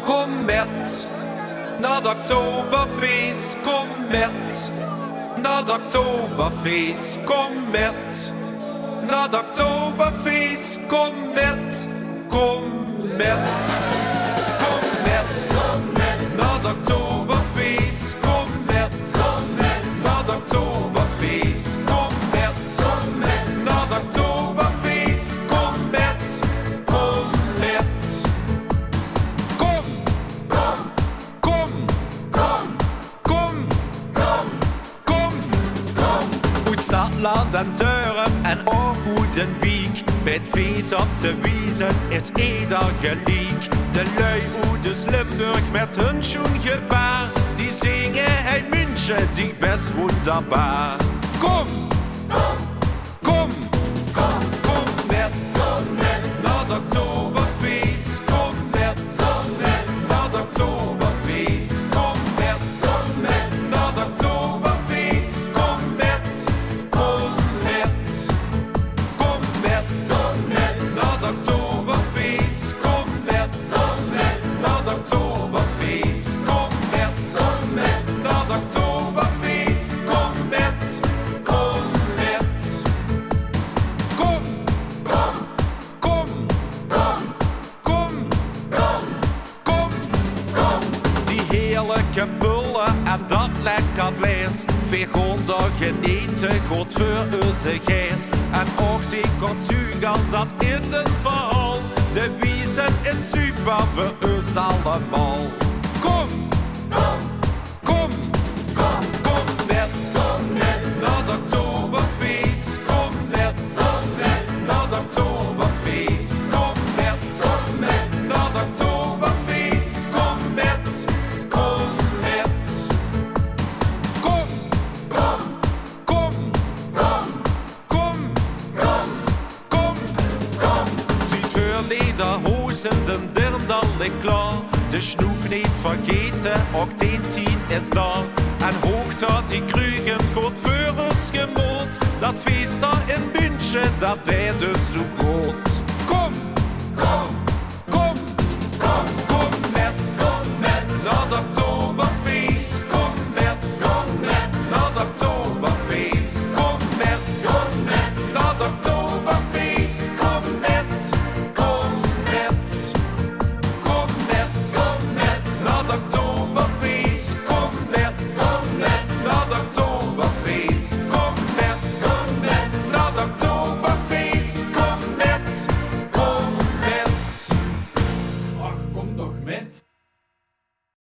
Kom met naar het Oktoberfeest, kom met naar het Oktoberfeest, kom met naar het Oktoberfeest, kom met, kom met, kom met naar het Oktoberfeest, kom met naar het Oktoberfeest, kom met naar het Oktoberfeest, kom met, kom met. Uit Stadland en Deuren en Oedenwiek, met feest op de Wiesen is ieder gelijk. De lui uit Limburg met hun schoen gebaar, die zingen in München die best wunderbar. Kom met naar het Oktoberfeest, kom met naar het Oktoberfeest, kom met naar het Oktoberfeest, kom met, kom met, kom met naar het Oktoberfeest, kom met naar het Oktoberfeest, kom met naar het Oktoberfeest, kom met, kom met. Die heerlijke bullen en dat lekker vlees, veel onder genieten, goed voor onze geest. En ook die konsugan, dat is een verhaal. De Wiesen is super voor ons allemaal. Kom met naar het Oktoberfeest, kom met naar het Oktoberfeest, kom met naar het Oktoberfeest, kom met, kom met. Die twee lederhozen, de dirndal klaar. De snoef niet vergeten, ook die tijd is daar. En hoog dat die krugen goed voor ons gemoed. Dat feest daar in München, dat deed dus zo groot. Kom met naar het Oktoberfeest, kom met naar het Oktoberfeest, kom met naar het Oktoberfeest, kom met, kom met, kom met naar het Oktoberfeest, kom met naar het Oktoberfeest, kom met naar het Oktoberfeest, kom met, kom met. Ach, kom toch met.